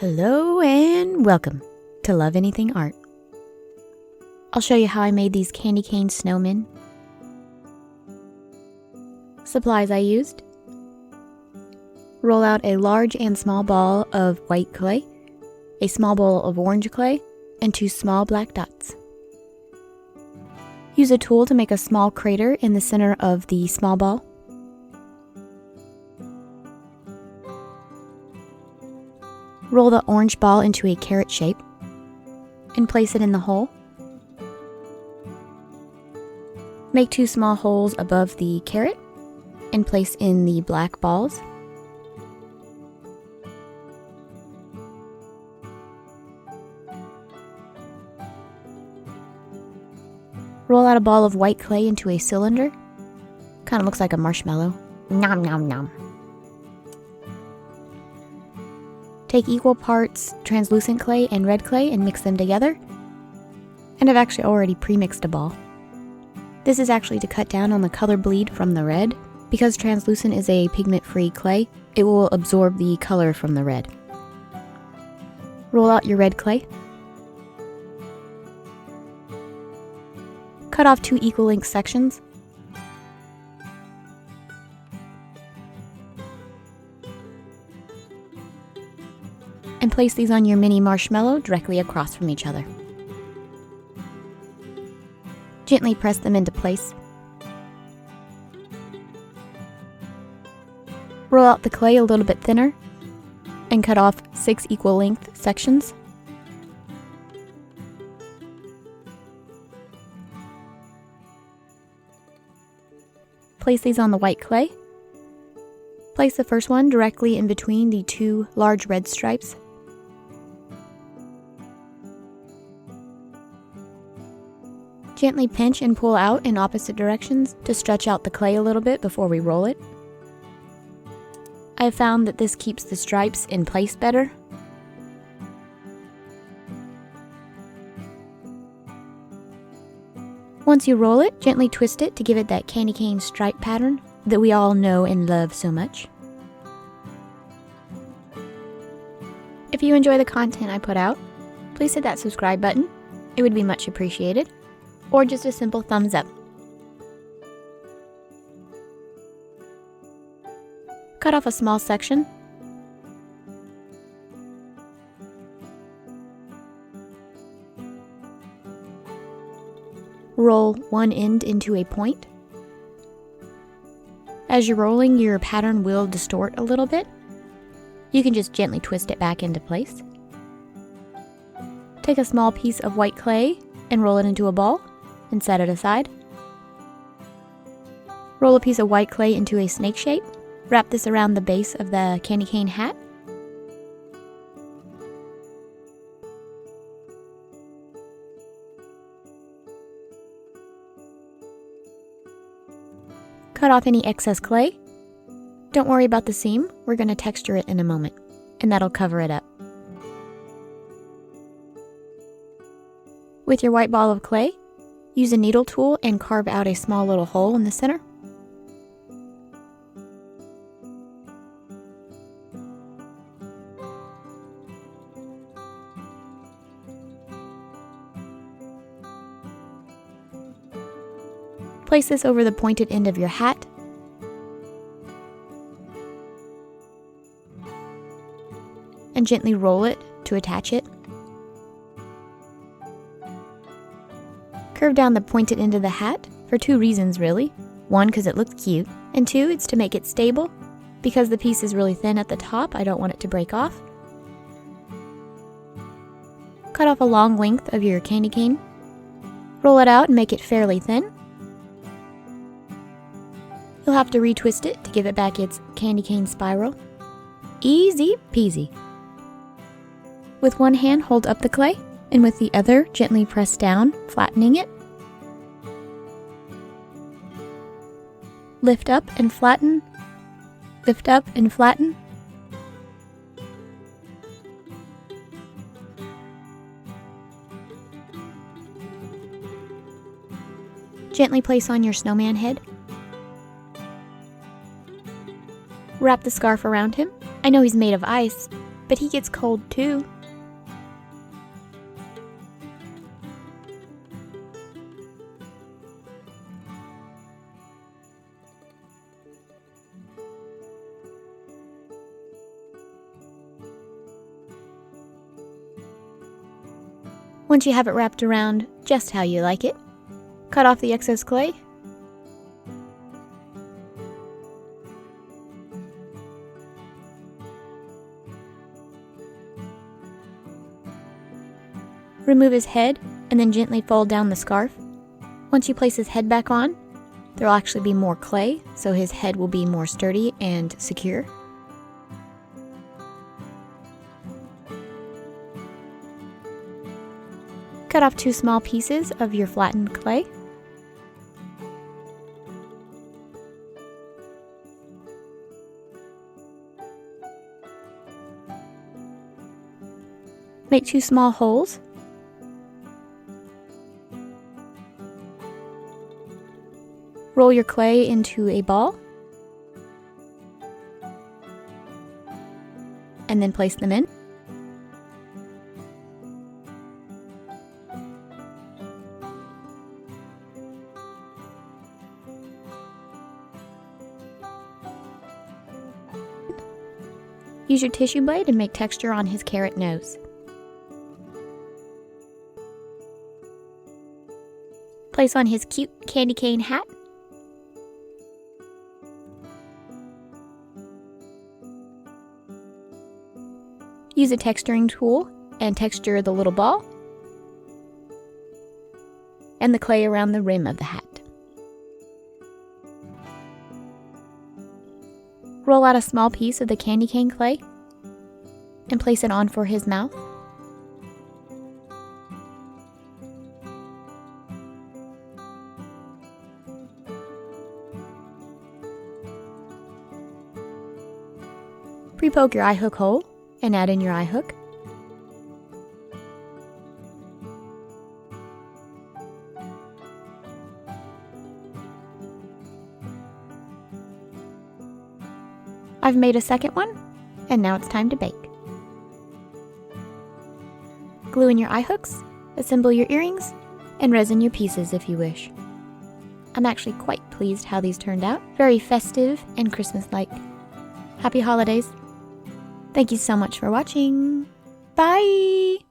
Hello and welcome to Love Anything Art. I'll show you how I made these candy cane snowmen. Supplies I used: roll out a large and small ball of white clay, a small bowl of orange clay, and 2 small black dots. Use a tool to make a small crater in the center of the small ball. Roll the orange ball into a carrot shape and place it in the hole. Make 2 small holes above the carrot and place in the black balls. Roll out a ball of white clay into a cylinder. Kind of looks like a marshmallow. Nom nom nom. Take equal parts translucent clay and red clay and mix them together. And I've actually already pre-mixed a ball. This is actually to cut down on the color bleed from the red. Because translucent is a pigment-free clay, it will absorb the color from the red. Roll out your red clay. Cut off 2 equal length sections. And place these on your mini marshmallow directly across from each other. Gently press them into place. Roll out the clay a little bit thinner and cut off 6 equal length sections. Place these on the white clay. Place the first one directly in between the 2 large red stripes. Gently pinch and pull out in opposite directions to stretch out the clay a little bit before we roll it. I have found that this keeps the stripes in place better. Once you roll it, gently twist it to give it that candy cane stripe pattern that we all know and love so much. If you enjoy the content I put out, please hit that subscribe button. It would be much appreciated. Or just a simple thumbs up. Cut off a small section. Roll one end into a point. As you're rolling, your pattern will distort a little bit. You can just gently twist it back into place. Take a small piece of white clay and roll it into a ball and set it aside. Roll a piece of white clay into a snake shape. Wrap this around the base of the candy cane hat. Cut off any excess clay. Don't worry about the seam, we're going to texture it in a moment, and that'll cover it up. With your white ball of clay, use a needle tool and carve out a small little hole in the center. Place this over the pointed end of your hat. And gently roll it to attach it. Curve down the pointed end of the hat for 2 reasons really. 1, because it looks cute, and 2, it's to make it stable. Because the piece is really thin at the top, I don't want it to break off. Cut off a long length of your candy cane. Roll it out and make it fairly thin. You'll have to retwist it to give it back its candy cane spiral. Easy peasy. With one hand, hold up the clay, and with the other, gently press down, flattening it. Lift up and flatten. Lift up and flatten. Gently place on your snowman head. Wrap the scarf around him. I know he's made of ice, but he gets cold too. Once you have it wrapped around just how you like it, cut off the excess clay. Remove his head and then gently fold down the scarf. Once you place his head back on, there will actually be more clay, so his head will be more sturdy and secure. Cut off 2 small pieces of your flattened clay. Make 2 small holes. Roll your clay into a ball and then place them in. Use your tissue blade and make texture on his carrot nose. Place on his cute candy cane hat. Use a texturing tool and texture the little ball and the clay around the rim of the hat. Roll out a small piece of the candy cane clay and place it on for his mouth. Pre-poke your eye hook hole and add in your eye hook. I've made a second one, and now it's time to bake. Glue in your eye hooks, assemble your earrings, and resin your pieces if you wish. I'm actually quite pleased how these turned out. Very festive and Christmas-like. Happy holidays! Thank you so much for watching. Bye!